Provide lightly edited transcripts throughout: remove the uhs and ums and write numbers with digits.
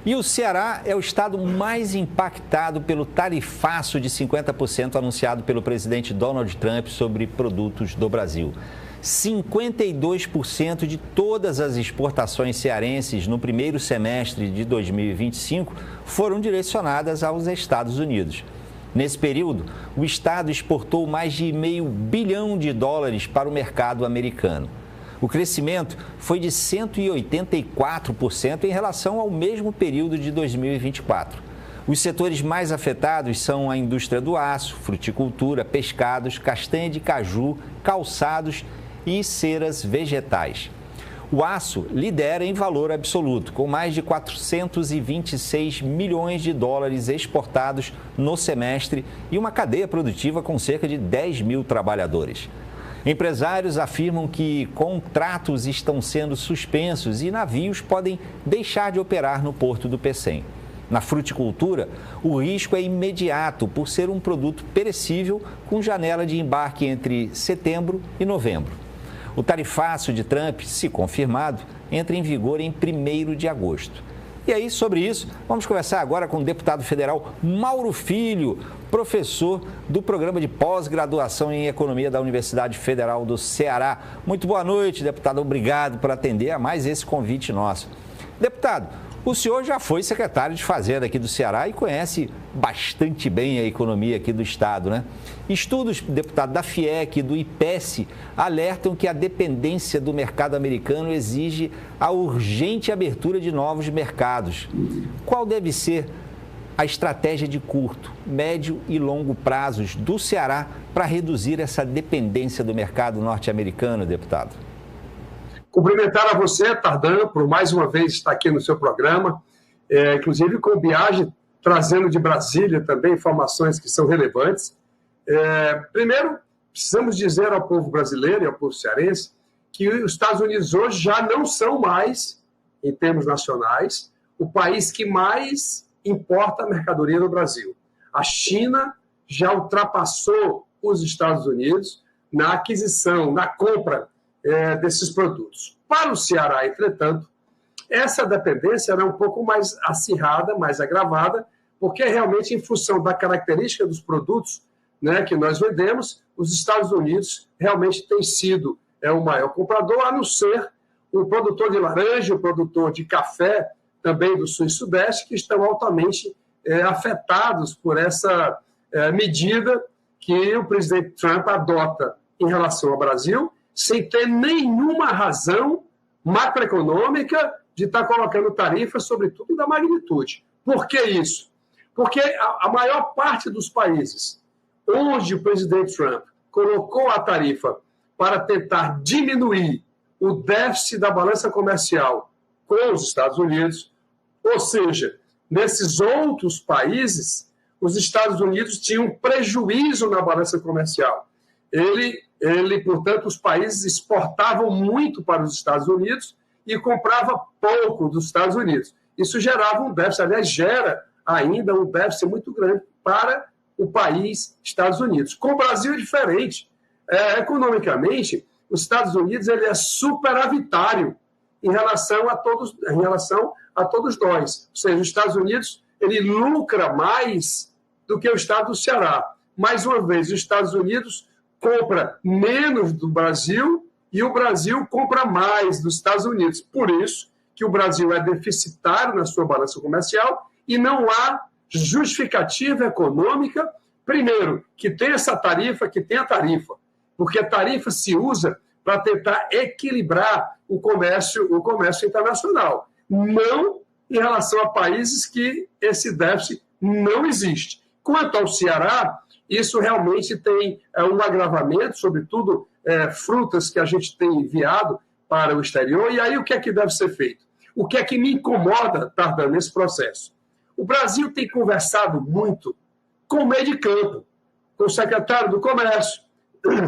E o Ceará é o estado mais impactado pelo tarifaço de 50% anunciado pelo presidente Donald Trump sobre produtos do Brasil. 52% de todas as exportações cearenses no primeiro semestre de 2025 foram direcionadas aos Estados Unidos. Nesse período, o estado exportou mais de $500 bilhão para o mercado americano. O crescimento foi de 184% em relação ao mesmo período de 2024. Os setores mais afetados são a indústria do aço, fruticultura, pescados, castanha de caju, calçados e ceras vegetais. O aço lidera em valor absoluto, com mais de $426 milhões exportados no semestre e uma cadeia produtiva com cerca de 10 mil trabalhadores. Empresários afirmam que contratos estão sendo suspensos e navios podem deixar de operar no porto do Pecém. Na fruticultura, o risco é imediato por ser um produto perecível com janela de embarque entre setembro e novembro. O tarifaço de Trump, se confirmado, entra em vigor em 1º de agosto. E aí, sobre isso, vamos conversar agora com o deputado federal Mauro Filho, professor do programa de pós-graduação em Economia da Universidade Federal do Ceará. Muito boa noite, deputado. Obrigado por atender a mais esse convite nosso. Deputado, o senhor já foi secretário de Fazenda aqui do Ceará e conhece bastante bem a economia aqui do estado, né? Estudos, deputado, da FIEC e do IPES alertam que a dependência do mercado americano exige a urgente abertura de novos mercados. Qual deve ser a estratégia de curto, médio e longo prazos do Ceará para reduzir essa dependência do mercado norte-americano, deputado? Cumprimentar a você, Tardan, por mais uma vez estar aqui no seu programa, inclusive com o Biagi, trazendo de Brasília também informações que são relevantes. Primeiro, precisamos dizer ao povo brasileiro e ao povo cearense que os Estados Unidos hoje já não são mais, em termos nacionais, o país que mais importa mercadoria no Brasil. A China já ultrapassou os Estados Unidos na aquisição, na compra desses produtos. Para o Ceará, entretanto, essa dependência era um pouco mais acirrada, mais agravada, porque realmente em função da característica dos produtos, né, que nós vendemos, os Estados Unidos realmente tem sido o maior comprador, a não ser o produtor de laranja, o produtor de café, também do Sul e Sudeste, que estão altamente afetados por essa medida que o presidente Trump adota em relação ao Brasil, sem ter nenhuma razão macroeconômica de estar colocando tarifas, sobretudo da magnitude. Por que isso? Porque a maior parte dos países onde o presidente Trump colocou a tarifa para tentar diminuir o déficit da balança comercial com os Estados Unidos, ou seja, nesses outros países, os Estados Unidos tinham um prejuízo na balança comercial. Portanto, os países exportavam muito para os Estados Unidos e comprava pouco dos Estados Unidos. Isso gerava um déficit, aliás, gera ainda um déficit muito grande para o país Estados Unidos. Com o Brasil é diferente. Economicamente, os Estados Unidos ele é superavitário em relação a todos nós. Ou seja, os Estados Unidos ele lucra mais do que o estado do Ceará. Mais uma vez, os Estados Unidos compra menos do Brasil e o Brasil compra mais dos Estados Unidos. Por isso que o Brasil é deficitário na sua balança comercial e não há justificativa econômica, primeiro, que tem essa tarifa, que tem a tarifa, porque a tarifa se usa para tentar equilibrar o comércio internacional, não em relação a países que esse déficit não existe. Quanto ao Ceará, isso realmente tem um agravamento, sobretudo frutas que a gente tem enviado para o exterior. E aí o que é que deve ser feito? O que é que me incomoda, Tardan, nesse processo? O Brasil tem conversado muito com o meio de campo, com o secretário do Comércio,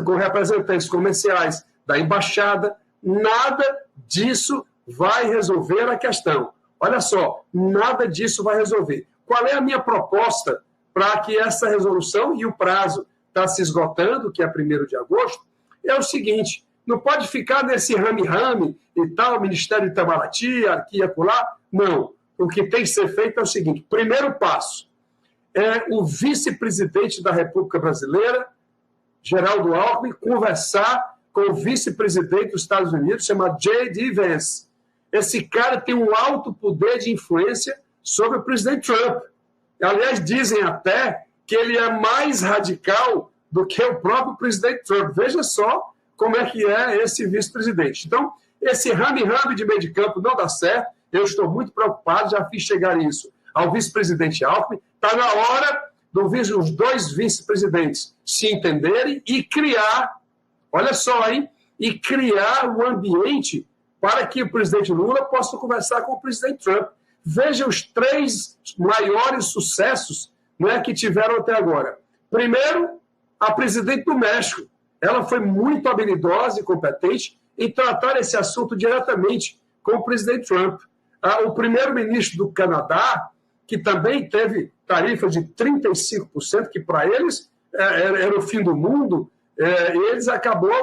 com representantes comerciais da embaixada. Nada disso vai resolver a questão. Olha só, nada disso vai resolver. Qual é a minha proposta para que essa resolução, e o prazo está se esgotando, que é 1º de agosto, é o seguinte: não pode ficar nesse rame-rame e tal, Ministério de Itamaraty, aqui e acolá. Não. o que tem que ser feito é o seguinte: primeiro passo é o vice-presidente da República Brasileira, Geraldo Alckmin, conversar com o vice-presidente dos Estados Unidos, chamado J.D. Vance. Esse cara tem um alto poder de influência sobre o presidente Trump. Aliás, dizem até que ele é mais radical do que o próprio presidente Trump. Veja só como é que é esse vice-presidente. Então, esse rame-rame de meio de campo não dá certo. Eu estou muito preocupado, já fiz chegar isso ao vice-presidente Alckmin. Está na hora dos dois vice-presidentes se entenderem e criar, olha só, hein? E criar um ambiente para que o presidente Lula possa conversar com o presidente Trump. Veja os 3 maiores sucessos, né, que tiveram até agora. Primeiro, a presidente do México. Ela foi muito habilidosa e competente em tratar esse assunto diretamente com o presidente Trump. O primeiro-ministro do Canadá, que também teve tarifa de 35%, que para eles era o fim do mundo,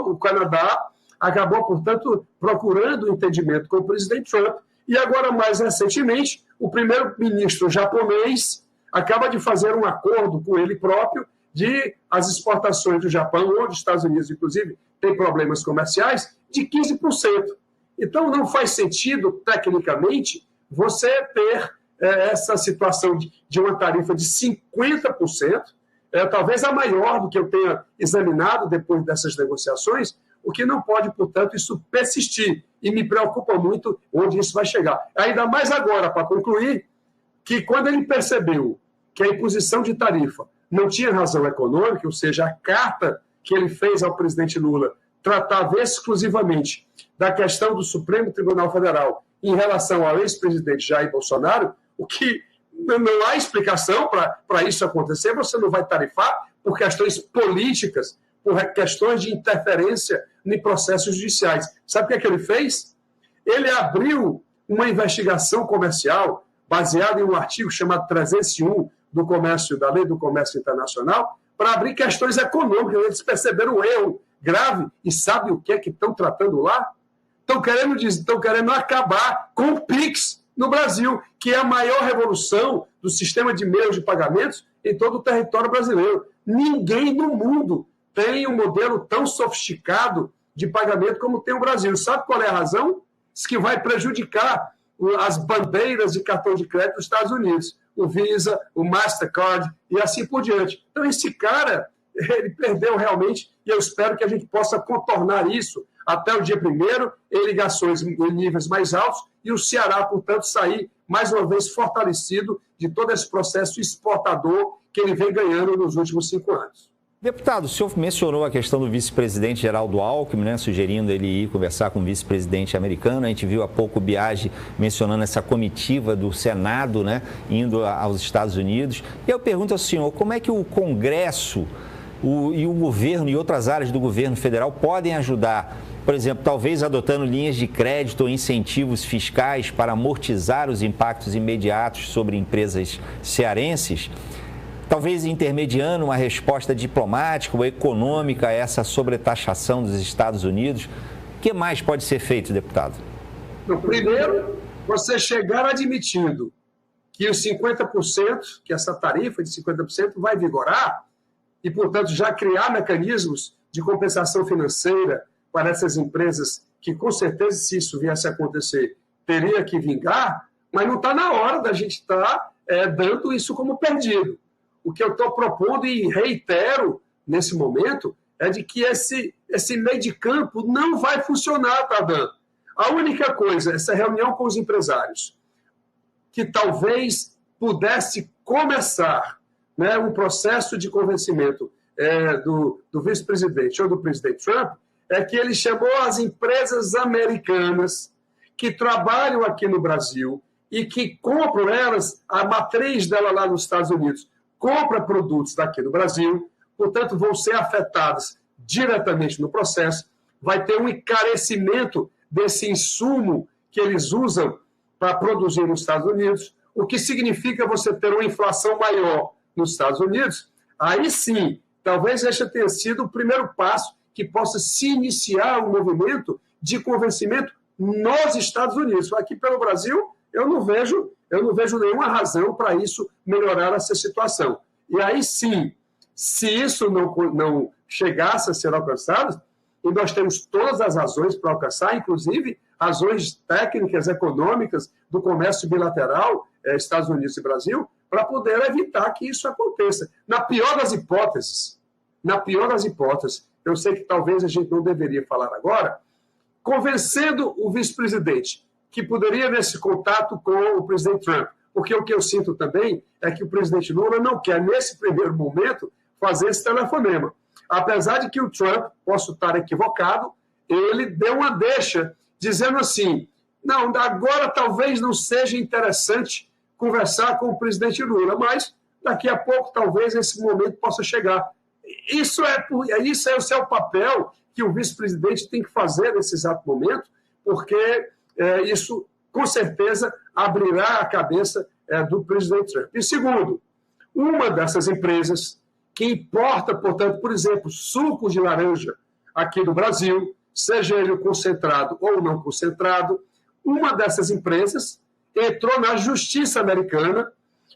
o Canadá acabou, portanto, procurando um entendimento com o presidente Trump. E agora, mais recentemente, o primeiro-ministro japonês acaba de fazer um acordo com ele próprio de as exportações do Japão, ou dos Estados Unidos, inclusive, tem problemas comerciais, de 15%. Então, não faz sentido, tecnicamente, você ter essa situação de uma tarifa de 50%, talvez a maior do que eu tenha examinado depois dessas negociações, o que não pode, portanto, isso persistir. E me preocupa muito onde isso vai chegar. Ainda mais agora, para concluir, que quando ele percebeu que a imposição de tarifa não tinha razão econômica, ou seja, a carta que ele fez ao presidente Lula tratava exclusivamente da questão do Supremo Tribunal Federal em relação ao ex-presidente Jair Bolsonaro, o que não há explicação para isso acontecer, você não vai tarifar por questões políticas, por questões de interferência em processos judiciais. Sabe o que ele fez? Ele abriu uma investigação comercial baseada em um artigo chamado 301 da Lei do Comércio Internacional para abrir questões econômicas. Eles perceberam um erro grave e sabe o que é que estão tratando lá? Estão querendo acabar com o PIX no Brasil, que é a maior revolução do sistema de meios de pagamentos em todo o território brasileiro. Ninguém no mundo tem um modelo tão sofisticado de pagamento como tem o Brasil. Sabe qual é a razão? Isso que vai prejudicar as bandeiras de cartão de crédito dos Estados Unidos, o Visa, o Mastercard e assim por diante. Então, esse cara, ele perdeu realmente, e eu espero que a gente possa contornar isso até o dia 1º, em ligações em níveis mais altos, e o Ceará, portanto, sair mais uma vez fortalecido de todo esse processo exportador que ele vem ganhando nos últimos 5 anos. Deputado, o senhor mencionou a questão do vice-presidente Geraldo Alckmin, né, sugerindo ele ir conversar com o vice-presidente americano. A gente viu há pouco o Biagi mencionando essa comitiva do Senado, né, indo aos Estados Unidos. E eu pergunto ao senhor, como é que o Congresso e o governo e outras áreas do governo federal podem ajudar, por exemplo, talvez adotando linhas de crédito ou incentivos fiscais para amortizar os impactos imediatos sobre empresas cearenses? Talvez intermediando uma resposta diplomática ou econômica a essa sobretaxação dos Estados Unidos. O que mais pode ser feito, deputado? Primeiro, você chegar admitindo que os 50%, que essa tarifa de 50% vai vigorar, e, portanto, já criar mecanismos de compensação financeira para essas empresas que, com certeza, se isso viesse a acontecer, teria que vingar, mas não está na hora da gente estar dando isso como perdido. O que eu estou propondo e reitero nesse momento é de que esse meio de campo não vai funcionar, Tardan. A única coisa, essa reunião com os empresários, que talvez pudesse começar, né, um processo de convencimento do vice-presidente ou do presidente Trump, é que ele chamou as empresas americanas que trabalham aqui no Brasil e que compram elas, a matriz dela lá nos Estados Unidos, compra produtos daqui do Brasil, portanto, vão ser afetadas diretamente no processo, vai ter um encarecimento desse insumo que eles usam para produzir nos Estados Unidos, o que significa você ter uma inflação maior nos Estados Unidos. Aí sim, talvez este tenha sido o primeiro passo que possa se iniciar um movimento de convencimento nos Estados Unidos. Aqui pelo Brasil, eu não vejo eu não vejo nenhuma razão para isso melhorar essa situação. E aí sim, se isso não chegasse a ser alcançado, e nós temos todas as razões para alcançar, inclusive razões técnicas, econômicas, do comércio bilateral, Estados Unidos e Brasil, para poder evitar que isso aconteça. Na pior das hipóteses, eu sei que talvez a gente não deveria falar agora, convencendo o vice-presidente que poderia nesse contato com o presidente Trump, porque o que eu sinto também é que o presidente Lula não quer, nesse primeiro momento, fazer esse telefonema. Apesar de que o Trump, posso estar equivocado, ele deu uma deixa, dizendo assim, não, agora talvez não seja interessante conversar com o presidente Lula, mas daqui a pouco talvez esse momento possa chegar. Isso é o seu papel que o vice-presidente tem que fazer nesse exato momento, porque isso, com certeza, abrirá a cabeça do presidente Trump. E segundo, uma dessas empresas que importa, portanto, por exemplo, suco de laranja aqui no Brasil, seja ele concentrado ou não concentrado, uma dessas empresas entrou na justiça americana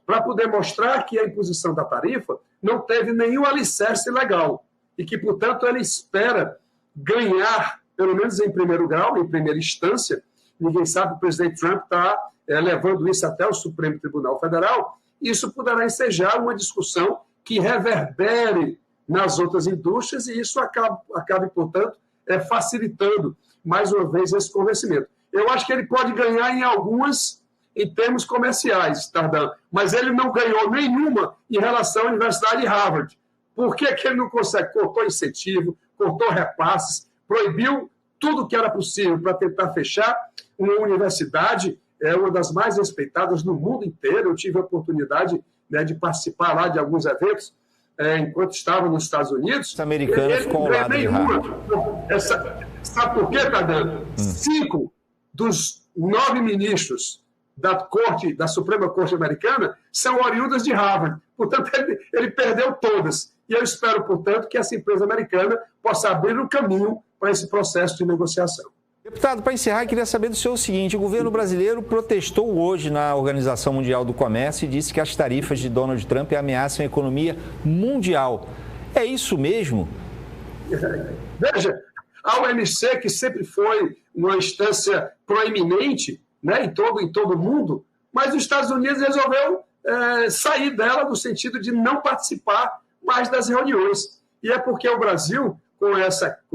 para poder mostrar que a imposição da tarifa não teve nenhum alicerce legal e que, portanto, ela espera ganhar, pelo menos em primeiro grau, em primeira instância. Ninguém sabe, o presidente Trump está levando isso até o Supremo Tribunal Federal. Isso poderá ensejar uma discussão que reverbere nas outras indústrias e isso acabe portanto, facilitando, mais uma vez, esse convencimento. Eu acho que ele pode ganhar em algumas, em termos comerciais, Tardan, mas ele não ganhou nenhuma em relação à Universidade de Harvard. Por que ele não consegue? Cortou incentivo, cortou repasses, proibiu tudo que era possível para tentar fechar uma universidade, uma das mais respeitadas no mundo inteiro. Eu tive a oportunidade de participar lá de alguns eventos, enquanto estava nos Estados Unidos. Os americanos ficam ao lado de Harvard. Sabe por quê, Tardan? 5 dos 9 ministros da Suprema Corte Americana são oriundas de Harvard. Portanto, ele perdeu todas. E eu espero, portanto, que essa empresa americana possa abrir um caminho para esse processo de negociação. Deputado, para encerrar, queria saber do senhor o seguinte: o governo brasileiro protestou hoje na Organização Mundial do Comércio e disse que as tarifas de Donald Trump ameaçam a economia mundial. É isso mesmo? Veja, a OMC, que sempre foi uma instância proeminente, né, em todo o mundo, mas os Estados Unidos resolveu sair dela no sentido de não participar mais das reuniões. E é porque o Brasil, com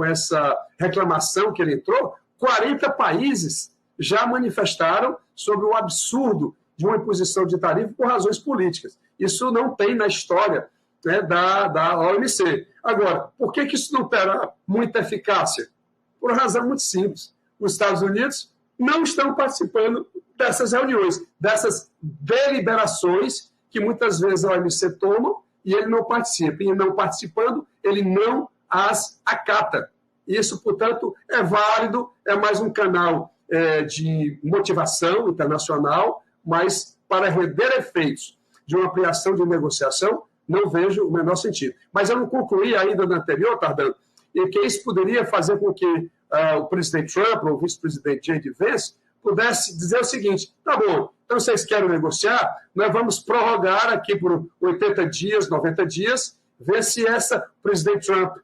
essa reclamação que ele entrou, 40 países já manifestaram sobre o absurdo de uma imposição de tarifa por razões políticas. Isso não tem na história, né, da OMC. Agora, por que isso não terá muita eficácia? Por uma razão muito simples. Os Estados Unidos não estão participando dessas reuniões, dessas deliberações que muitas vezes a OMC toma e ele não participa. E não participando, ele não as acata. Isso, portanto, é válido, é mais um canal de motivação internacional, mas para render efeitos de uma ampliação de negociação, não vejo o menor sentido. Mas eu não concluí ainda no anterior, Tardan, e que isso poderia fazer com que o presidente Trump ou o vice-presidente J.D. Vance pudesse dizer o seguinte: tá bom, então vocês querem negociar, nós vamos prorrogar aqui por 80 dias, 90 dias, ver se o presidente Trump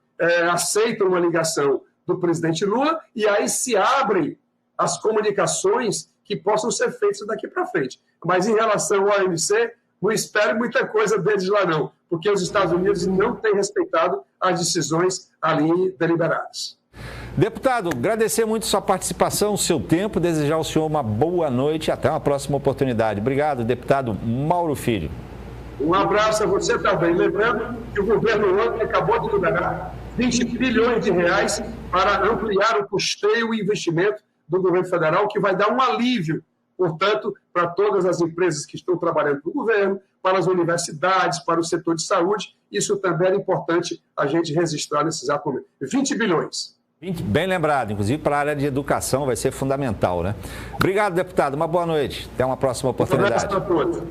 aceita uma ligação do presidente Lula e aí se abrem as comunicações que possam ser feitas daqui para frente. Mas em relação ao OMC, não espere muita coisa deles lá não, porque os Estados Unidos não têm respeitado as decisões ali deliberadas. Deputado, agradecer muito sua participação, seu tempo, desejar ao senhor uma boa noite e até uma próxima oportunidade. Obrigado, deputado Mauro Filho. Um abraço a você também. Lembrando que o governo ontem acabou de liberar 20 bilhões de reais para ampliar o custeio e investimento do governo federal, que vai dar um alívio, portanto, para todas as empresas que estão trabalhando para o governo, para as universidades, para o setor de saúde. Isso também é importante a gente registrar nesse exato momento. 20 bilhões. Bem lembrado, inclusive para a área de educação vai ser fundamental, né? Obrigado, deputado. Uma boa noite. Até uma próxima oportunidade. Um abraço para todos.